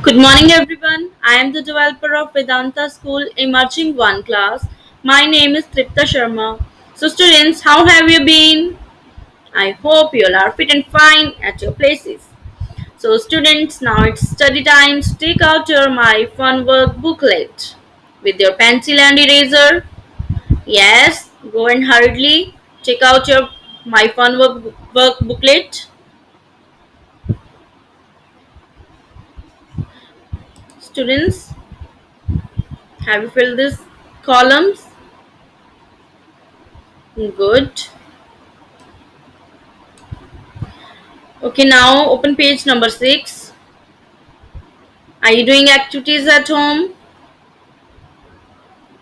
Good morning, everyone. I am the developer of Vedanta School Emerging One class. My name is Tripta Sharma. So, students, how have you been? I hope you all are fit and fine at your places. So, students, now it's study time. So take out your My Fun Work booklet with your pencil and eraser. Yes, go and hurriedly check out your My Fun Work booklet. Students, have you filled these columns? Good. Okay, now open page number 6. Are you doing activities at home?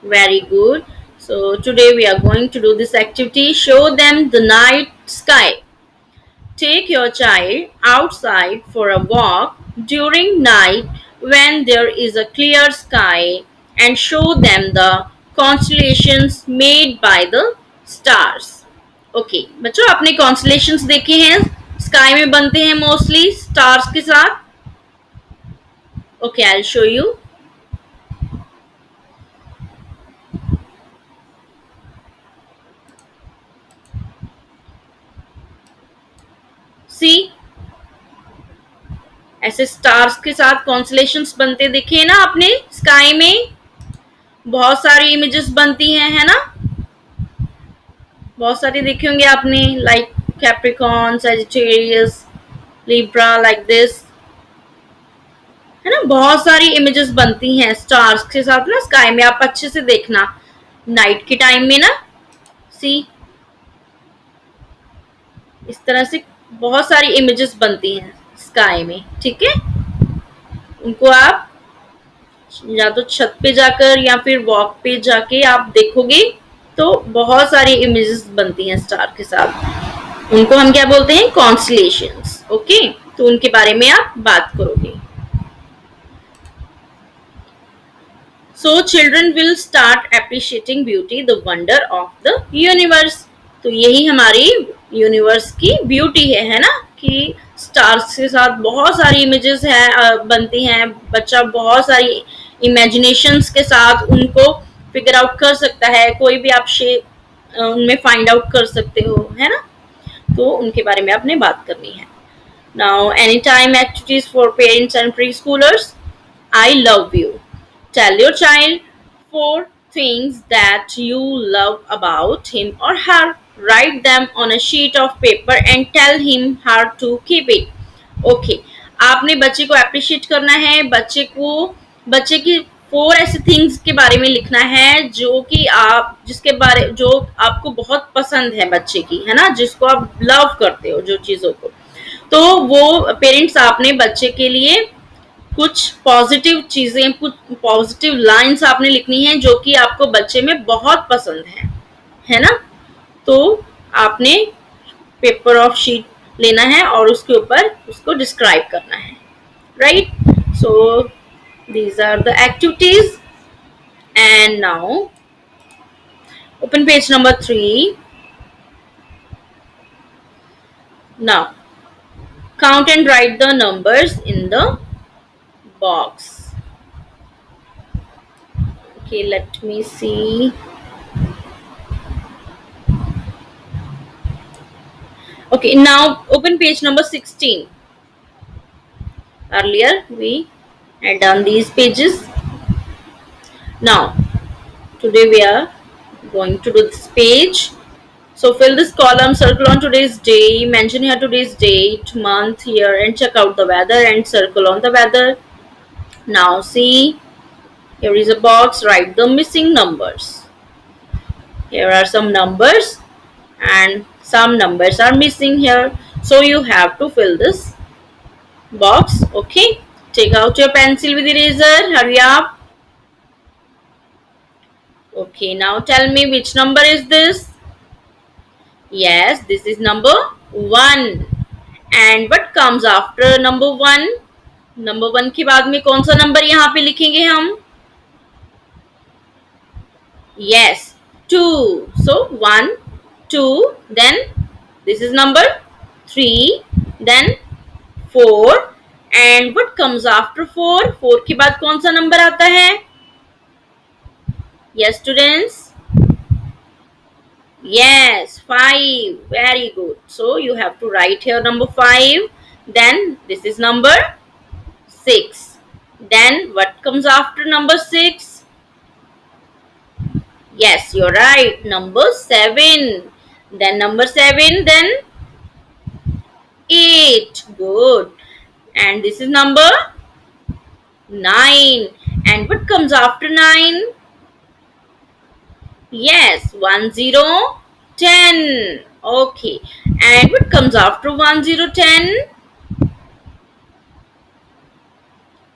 Very good. So today we are going to do this activity. Show them the night sky. Take your child outside for a walk during night when there is a clear sky and show them the constellations made by the stars. Okay बच्चों आपने constellations देखे हैं sky में बनते हैं mostly stars के साथ. Okay, I'll show you. See, ऐसे स्टार्स के साथ कॉन्स्टलेशंस बनते दिखे ना आपने स्काई में. बहुत सारी इमेजेस बनती हैं है ना. बहुत सारी देखे होंगे आपने like Capricorn Sagittarius Libra like this है ना. बहुत सारी इमेजेस बनती हैं स्टार्स के साथ ना स्काई में. आप अच्छे से देखना नाइट के टाइम में ना. सी इस तरह से बहुत सारी इमेजेस बनती हैं स्काई में. ठीक है, उनको आप या तो छत पे जाकर या फिर वॉक पे जाके आप देखोगे तो बहुत सारी इमेजेस बनती हैं स्टार के साथ. उनको हम क्या बोलते हैं कॉन्स्टलेशंस. ओके, तो उनके बारे में आप बात करोगे. So children will start appreciating beauty the wonder of the universe. तो यही हमारी यूनिवर्स की ब्यूटी है ना कि स्टार्स के साथ बहुत सारी इमेजेस है बनती हैं. बच्चा बहुत सारी इमेजिनेशंस के साथ उनको फिगर आउट कर सकता है. कोई भी आप शेप उनमें फाइंड आउट कर सकते हो है ना. तो उनके बारे में आपने बात करनी है. Now any time activities for parents and pre schoolers. I love you. Tell your child 4 things that you love about him or her. Write them on a sheet of paper and tell him how to keep it. Okay, आपने बच्चे को appreciate करना है. बच्चे की 4 ऐसे things के बारे में लिखना है जो कि आप जो आपको बहुत पसंद है बच्चे की है ना, जिसको आप लव करते हो जो चीजों को. तो वो पेरेंट्स आपने बच्चे के लिए कुछ पॉजिटिव चीजें कुछ पॉजिटिव लाइंस आपने लिखनी है जो कि आपको बच्चे में बहुत पसंद है ना. तो आपने पेपर ऑफ शीट लेना है और उसके ऊपर उसको डिस्क्राइब करना है. Right, so these are the activities. And now open page number 3. Now count and write the numbers in the box. Okay, let me see. Okay, now open page number 16. Earlier we had done these pages. Now today we are going to do this page. So fill this column, circle on today's day, mention here today's date, month, year, and check out the weather and circle on the weather. Now see, here is a box. Write the missing numbers. Here are some numbers and some numbers are missing here, so you have to fill this box. Okay, take out your pencil with eraser. Hurry up. Okay, now tell me which number is this. Yes, this is number 1. And what comes after number 1? Number 1 के बाद में कौन सा number यहाँ पे लिखेंगे हम. Yes, 2. So 1, 2, then this is number 3, then 4, And what comes after 4? 4 के बाद कौन सा नंबर आता है? Yes, students. Yes, 5. Very good. So you have to write here number 5. Then this is number 6. Then what comes after number 6? Yes, you're right. Number 7. Then number 7. Then 8. Good. And this is number 9. And what comes after 9? Yes, 1 0 10. Okay. And what comes after 1 0 10?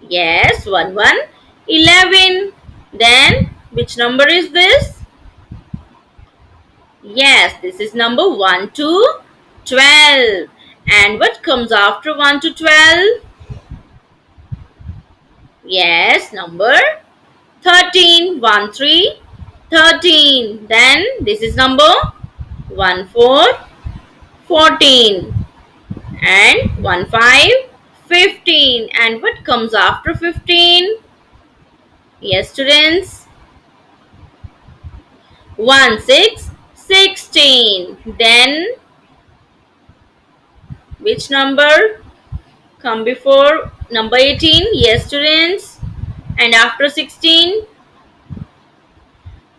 Yes, 1 1 11. Then which number is this? Yes, this is number 1 to 12. And what comes after 1 to 12? Yes, number 13. 1 3 13. Then this is number 1 4 14. And 1 5 15. And what comes after 15? Yes, students. 1 6 16. Then which number come before number 18? Yes, students. And after 16?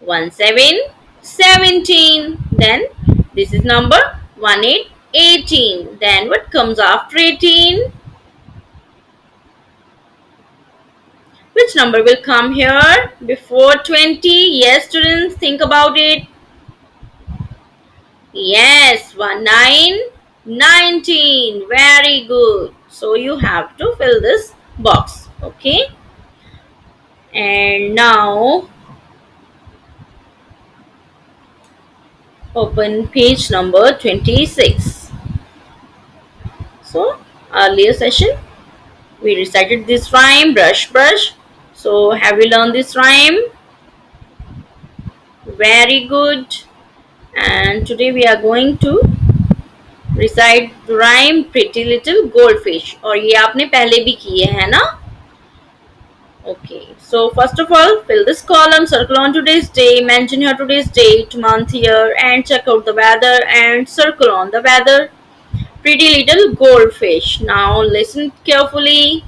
1 7 17. Then this is number 1 8 18. Then what comes after 18? Which number will come here before 20? Yes, students, think about it. Yes, 1 9 19. Very good. So you have to fill this box. Okay. And now open page number 26. So earlier session we recited this rhyme, brush brush. So have you learned this rhyme? Very good. And today we are going to recite the rhyme Pretty Little Goldfish. और ये आपने पहले भी किए हैं ना? Okay, so first of all, fill this column, circle on today's day, mention here today's date, month, year, and check out the weather and circle on the weather. Pretty little goldfish. Now listen carefully.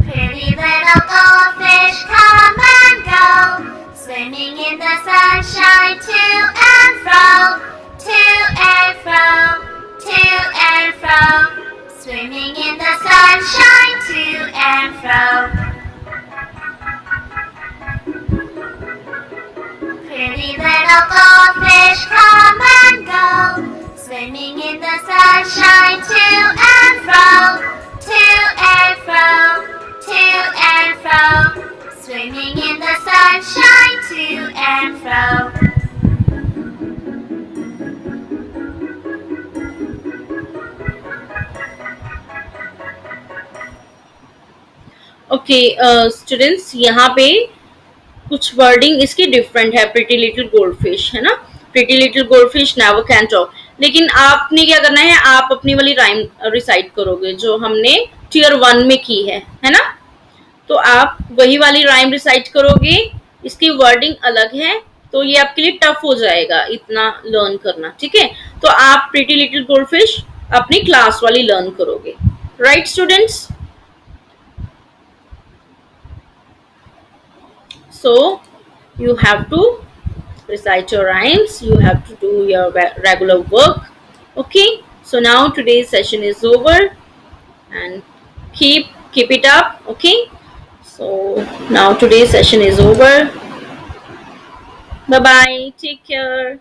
Pretty little goldfish come and go, swimming in the sunshine to and fro, to and fro, to and fro, swimming in the sunshine to and fro. Pretty little goldfish come and go, swimming in the sunshine to and fro, to and fro, to and fro, swimming in the sunshine to and fro. Okay, students, यहाँ पे कुछ wording इसकी different है. Pretty little goldfish है ना. Pretty little goldfish never can talk. लेकिन आपने क्या करना है, आप अपनी वाली राइम रिसाइट करोगे जो हमने टियर 1 में की है ना. तो आप वही वाली राइम रिसाइट करोगे. इसकी वर्डिंग अलग है तो ये आपके लिए टफ हो जाएगा इतना लर्न करना. ठीक है, तो आप प्रिटी लिटिल गोल्डफिश अपनी क्लास वाली लर्न करोगे. Right students? So you have to recite your rhymes, you have to do your regular work. Okay, so now today's session is over and keep it up. Okay, so now today's session is over. Bye bye, take care.